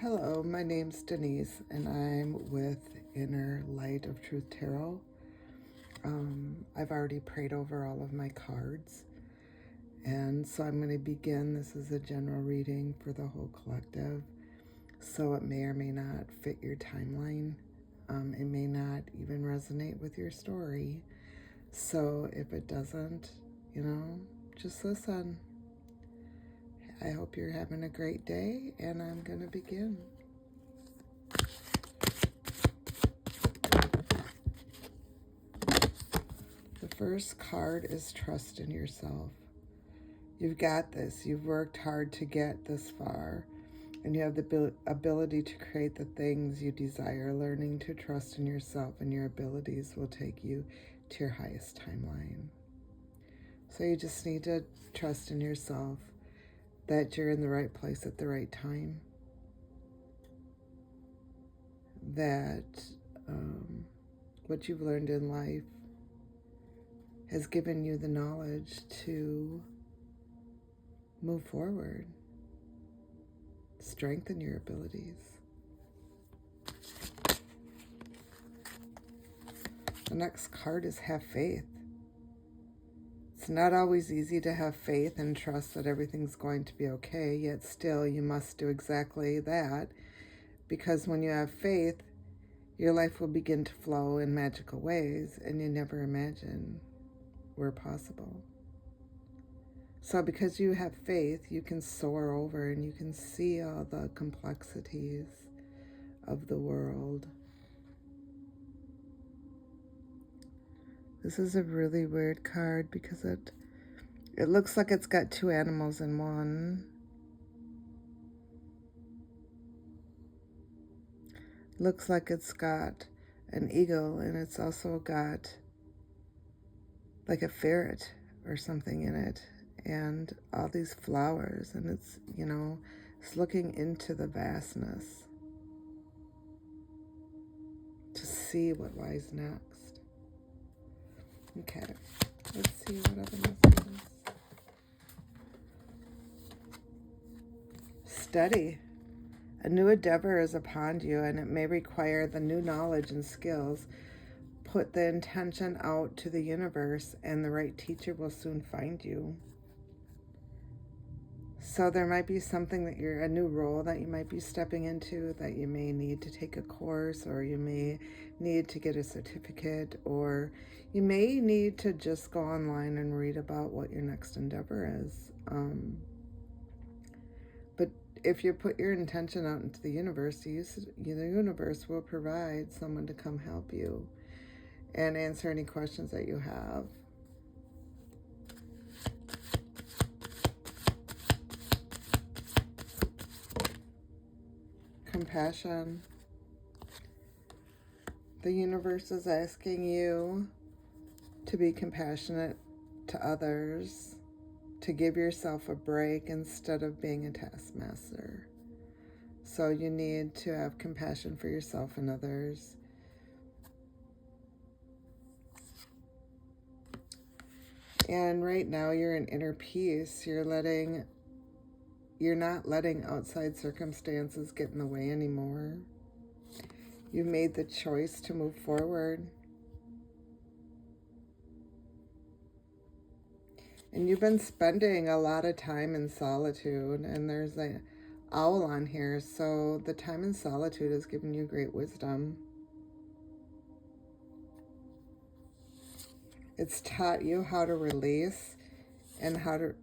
Hello, my name's Denise, and I'm with Inner Light of Truth Tarot. I've already prayed over all of my cards, and so I'm going to begin. This is a general reading for the whole collective, so it may or may not fit your timeline. It may not even resonate with your story. So if it doesn't, just listen. I hope you're having a great day, and I'm going to begin. The first card is trust in yourself. You've got this. You've worked hard to get this far, and you have the ability to create the things you desire. Learning to trust in yourself and your abilities will take you to your highest timeline. So you just need to trust in yourself that you're in the right place at the right time, that what you've learned in life has given you the knowledge to move forward, strengthen your abilities. The next card is have faith. It's not always easy to have faith and trust that everything's going to be okay, yet still you must do exactly that, because when you have faith, your life will begin to flow in magical ways and you never imagined were possible. So because you have faith, you can soar over and you can see all the complexities of the world. This is a really weird card because it looks like it's got two animals in one. Looks like it's got an eagle, and it's also got like a ferret or something in it, and all these flowers, and it's, it's looking into the vastness to see what lies next. Okay, let's see what other messages. Study. A new endeavor is upon you, and it may require the new knowledge and skills. Put the intention out to the universe, and the right teacher will soon find you. So there might be something that a new role that you might be stepping into, that you may need to take a course, or you may need to get a certificate, or you may need to just go online and read about what your next endeavor is. But if you put your intention out into the universe, the universe will provide someone to come help you and answer any questions that you have. Compassion. The universe is asking you to be compassionate to others, to give yourself a break instead of being a taskmaster. So you need to have compassion for yourself and others. And right now you're in inner peace. You're not letting outside circumstances get in the way anymore. You've made the choice to move forward. And you've been spending a lot of time in solitude, and there's an owl on here, so the time in solitude has given you great wisdom. It's taught you how to release and how to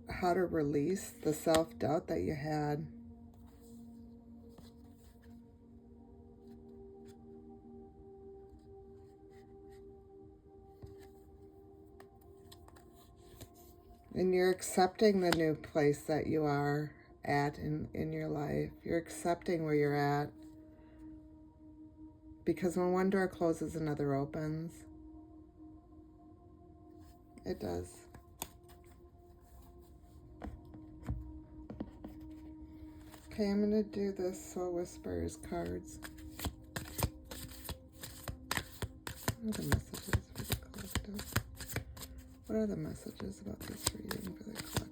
release the self-doubt that you had. And you're accepting the new place that you are at in your life. You're accepting where you're at. Because when one door closes, another opens. It does. Okay, I'm going to do the Soul Whispers cards. What are the messages for the collective? What are the messages about this reading for the collective?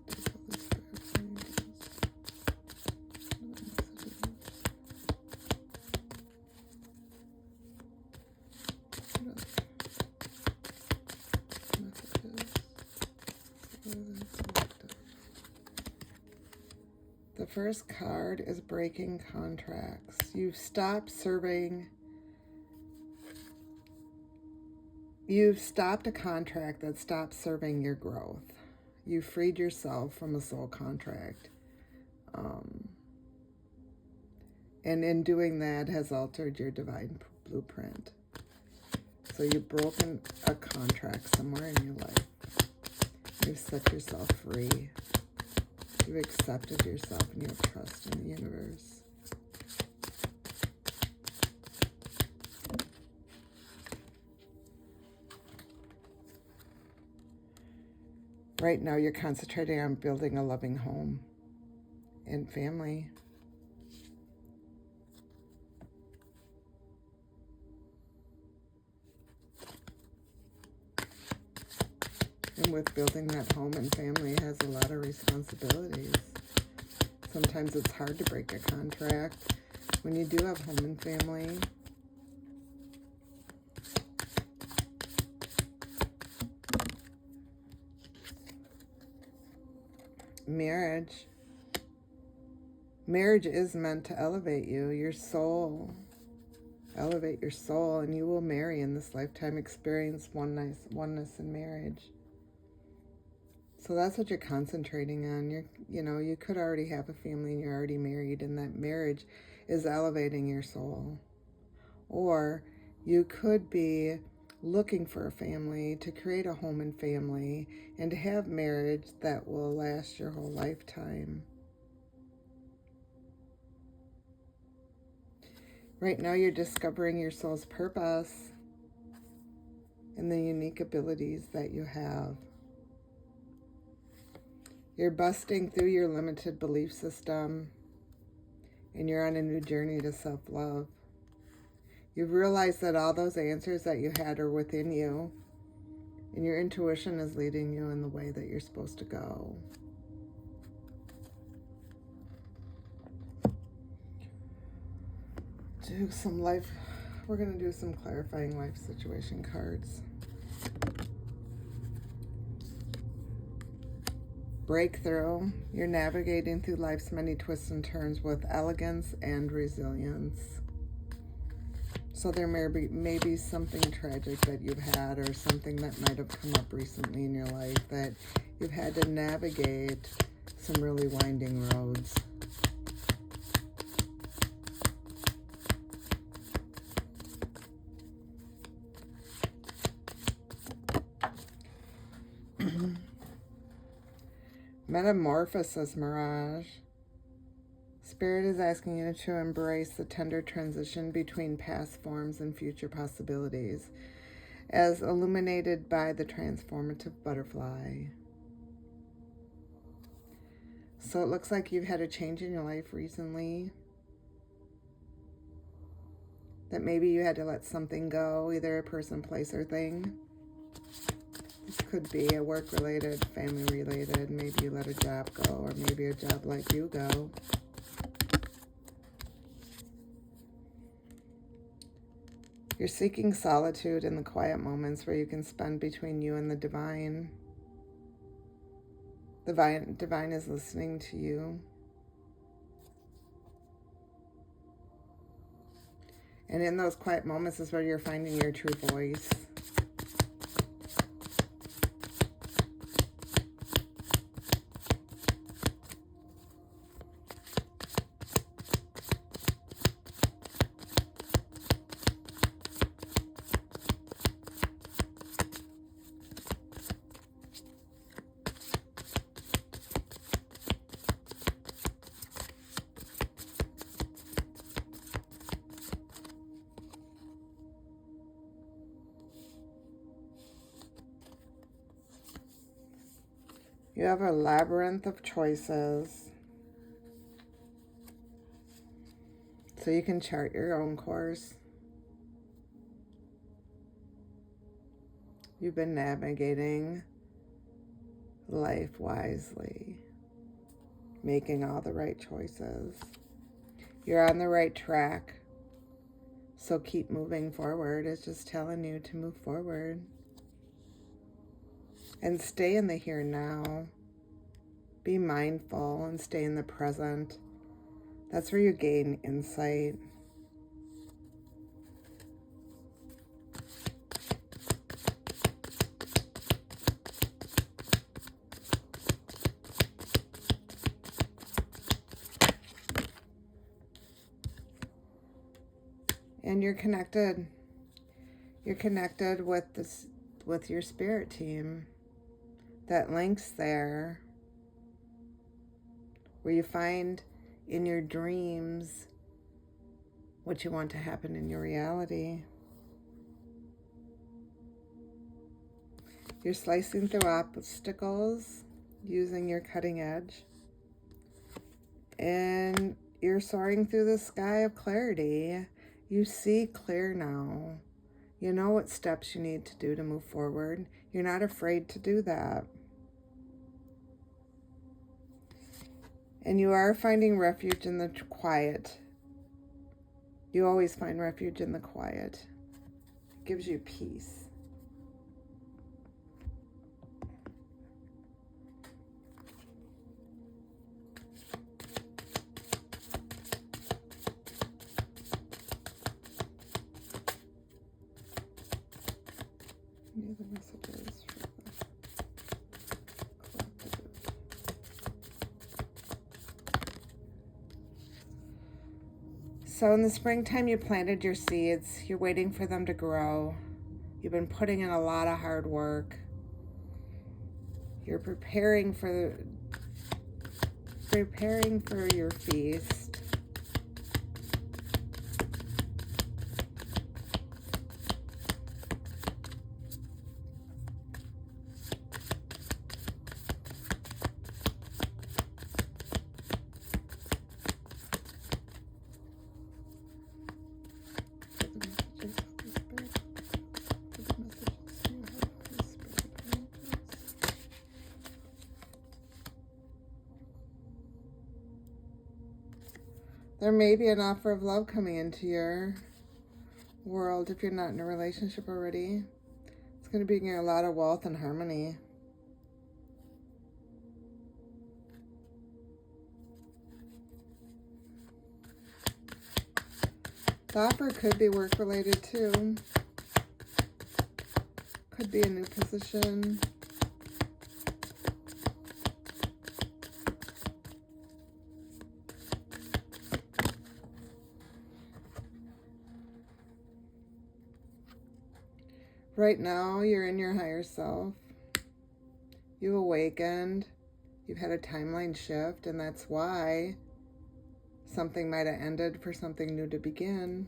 The first card is breaking contracts. You've stopped a contract that stopped serving your growth. You freed yourself from a soul contract. And in doing that has altered your divine blueprint. So you've broken a contract somewhere in your life. You've set yourself free. You've accepted yourself and you have trust in the universe. Right now you're concentrating on building a loving home and family. And with building that home and family has a lot of responsibilities. Sometimes it's hard to break a contract when you do have home and family. Marriage is meant to elevate you, your soul. Elevate your soul, and you will marry in this lifetime, experience oneness in marriage. So that's what you're concentrating on. You could already have a family and you're already married, and that marriage is elevating your soul. Or you could be looking for a family, to create a home and family, and to have marriage that will last your whole lifetime. Right now you're discovering your soul's purpose and the unique abilities that you have. You're busting through your limited belief system, and you're on a new journey to self-love. You've realized that all those answers that you had are within you, and your intuition is leading you in the way that you're supposed to go. We're going to do some clarifying life situation cards. Breakthrough. You're navigating through life's many twists and turns with elegance and resilience. So there may be something tragic that you've had, or something that might have come up recently in your life that you've had to navigate some really winding roads. Metamorphosis, Mirage. Spirit is asking you to embrace the tender transition between past forms and future possibilities, as illuminated by the transformative butterfly. So it looks like you've had a change in your life recently, that maybe you had to let something go, either a person, place, or thing. This could be a work-related, family-related. Maybe you let a job go, or maybe a job let you go. You're seeking solitude in the quiet moments where you can spend between you and the divine. The divine is listening to you. And in those quiet moments is where you're finding your true voice. You have a labyrinth of choices. So you can chart your own course. You've been navigating life wisely, making all the right choices. You're on the right track. So keep moving forward. It's just telling you to move forward. And stay in the here and now, Be mindful and stay in the present. That's where you gain insight. And you're connected. You're connected with this, with your spirit team. That link's there, where you find in your dreams what you want to happen in your reality. You're slicing through obstacles using your cutting edge, and you're soaring through the sky of clarity. You see clear now. You know what steps you need to do to move forward. You're not afraid to do that. And you are finding refuge in the quiet. You always find refuge in the quiet. It gives you peace. The messages for the collective. So in the springtime, you planted your seeds. You're waiting for them to grow. You've been putting in a lot of hard work. You're preparing for your feast. There may be an offer of love coming into your world if you're not in a relationship already. It's going to bring you a lot of wealth and harmony. The offer could be work-related too. Could be a new position. Right now, you're in your higher self. You've awakened. You've had a timeline shift, and that's why something might have ended for something new to begin.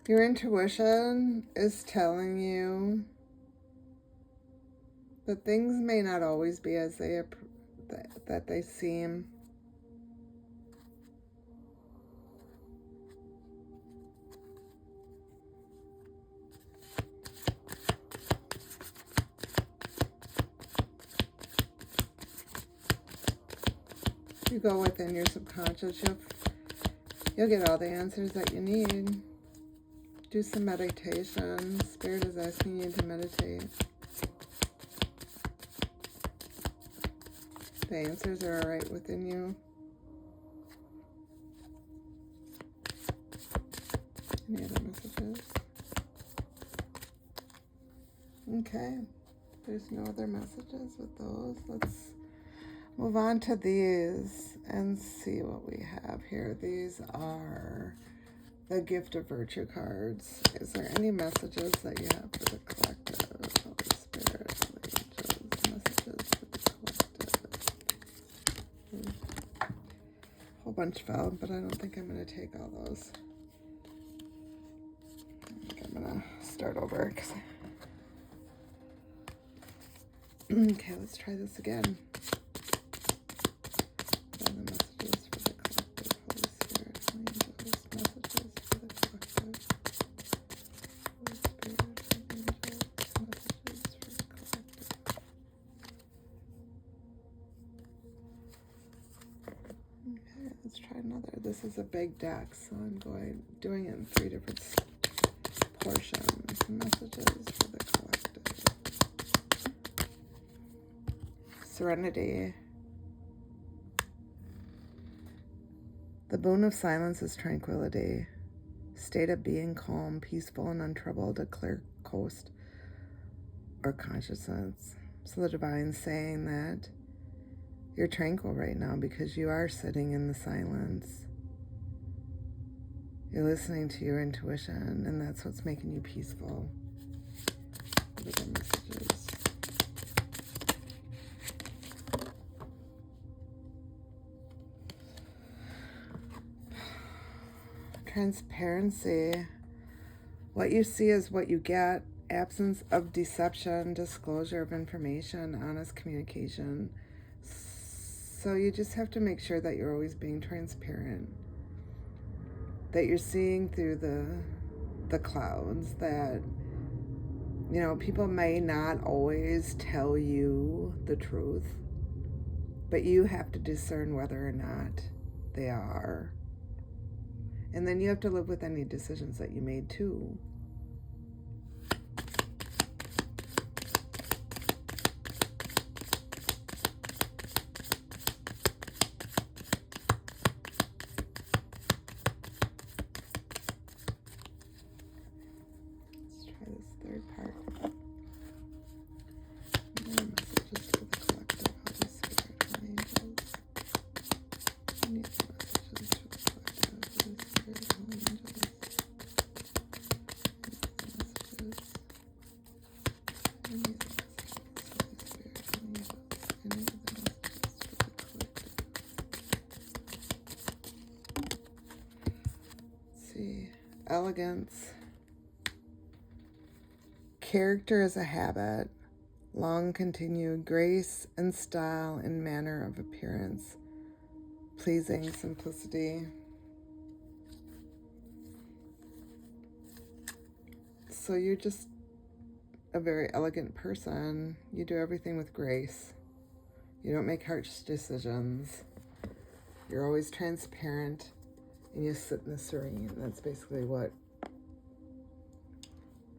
Your intuition is telling you that things may not always be as that they seem. You go within your subconscious, you'll get all the answers that you need. Do some meditation. Spirit is asking you to meditate. The answers are all right within you. Any other messages? Okay. There's no other messages with those. Let's move on to these and see what we have here. These are the Gift of Virtue cards. Is there any messages that you have for the collective? Holy Spirit, Holy Angels, messages for the collective. A whole bunch fell, but I don't think I'm going to take all those. I think I'm going to start over. Okay, let's try this again. Let's try another. This is a big deck, so I'm doing it in 3 different portions. Messages for the collective. Serenity. The boon of silence is tranquility. State of being calm, peaceful, and untroubled, a clear coast or consciousness. So the divine's saying that you're tranquil right now because you are sitting in the silence. You're listening to your intuition, and that's what's making you peaceful. What are the messages? Transparency. What you see is what you get. Absence of deception, disclosure of information, honest communication. So you just have to make sure that you're always being transparent, that you're seeing through the clouds, that, you know, people may not always tell you the truth, but you have to discern whether or not they are. And then you have to live with any decisions that you made too. Elegance. Character is a habit. Long continued grace and style and manner of appearance. Pleasing simplicity. So you're just a very elegant person. You do everything with grace. You don't make harsh decisions. You're always transparent. And you sit in the serene. That's basically what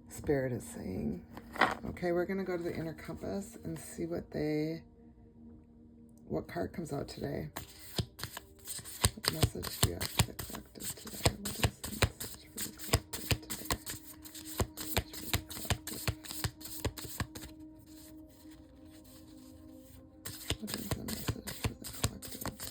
Spirit is saying. Okay, we're going to go to the inner compass and see what card comes out today. What message do you have for the collective today? What is the message for the collective today? Message for the collective. What is the message for the collective today?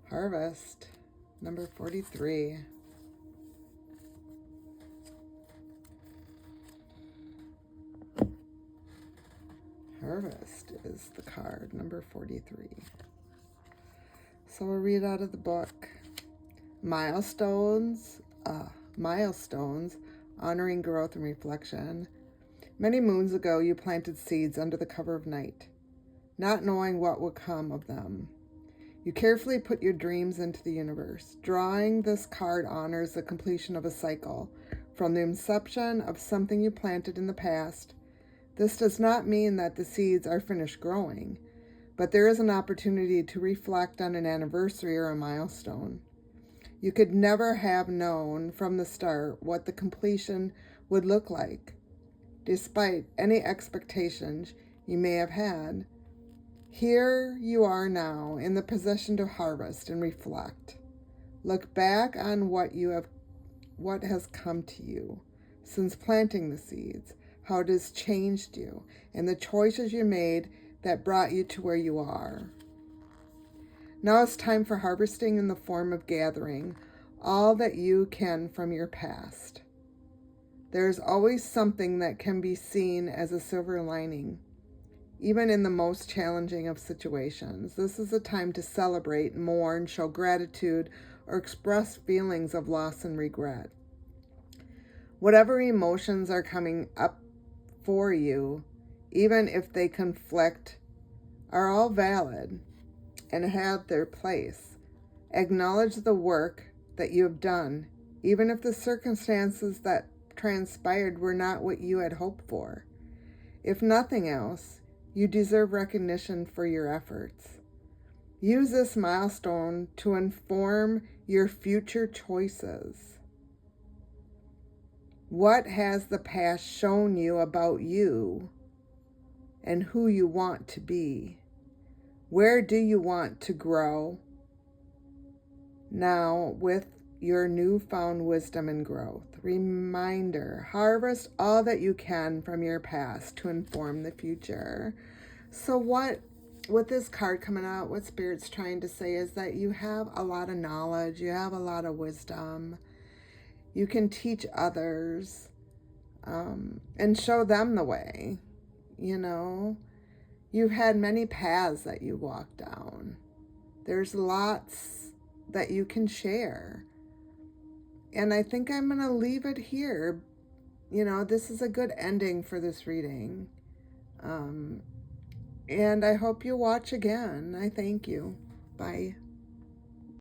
Harvest, number 43. Harvest is the card, number 43. So we'll read out of the book. Milestones, honoring growth and reflection. Many moons ago, you planted seeds under the cover of night, not knowing what would come of them. You carefully put your dreams into the universe. Drawing this card honors the completion of a cycle from the inception of something you planted in the past. This does not mean that the seeds are finished growing, but there is an opportunity to reflect on an anniversary or a milestone. You could never have known from the start what the completion would look like, despite any expectations you may have had. Here you are now in the position to harvest and reflect. Look back on what has come to you since planting the seeds, how it has changed you, and the choices you made that brought you to where you are. Now it's time for harvesting in the form of gathering all that you can from your past. There is always something that can be seen as a silver lining. Even in the most challenging of situations, this is a time to celebrate, mourn, show gratitude, or express feelings of loss and regret. Whatever emotions are coming up for you, even if they conflict, are all valid and had their place. Acknowledge the work that you have done, even if the circumstances that transpired were not what you had hoped for. If nothing else, you deserve recognition for your efforts. Use this milestone to inform your future choices. What has the past shown you about you and who you want to be? Where do you want to grow now with your newfound wisdom and growth? Reminder, harvest all that you can from your past to inform the future. So with this card coming out, what Spirit's trying to say is that you have a lot of knowledge, you have a lot of wisdom. You can teach others and show them the way. You know, you've had many paths that you walked down. There's lots that you can share. And I think I'm going to leave it here. You know, this is a good ending for this reading. And I hope you watch again. I thank you. Bye.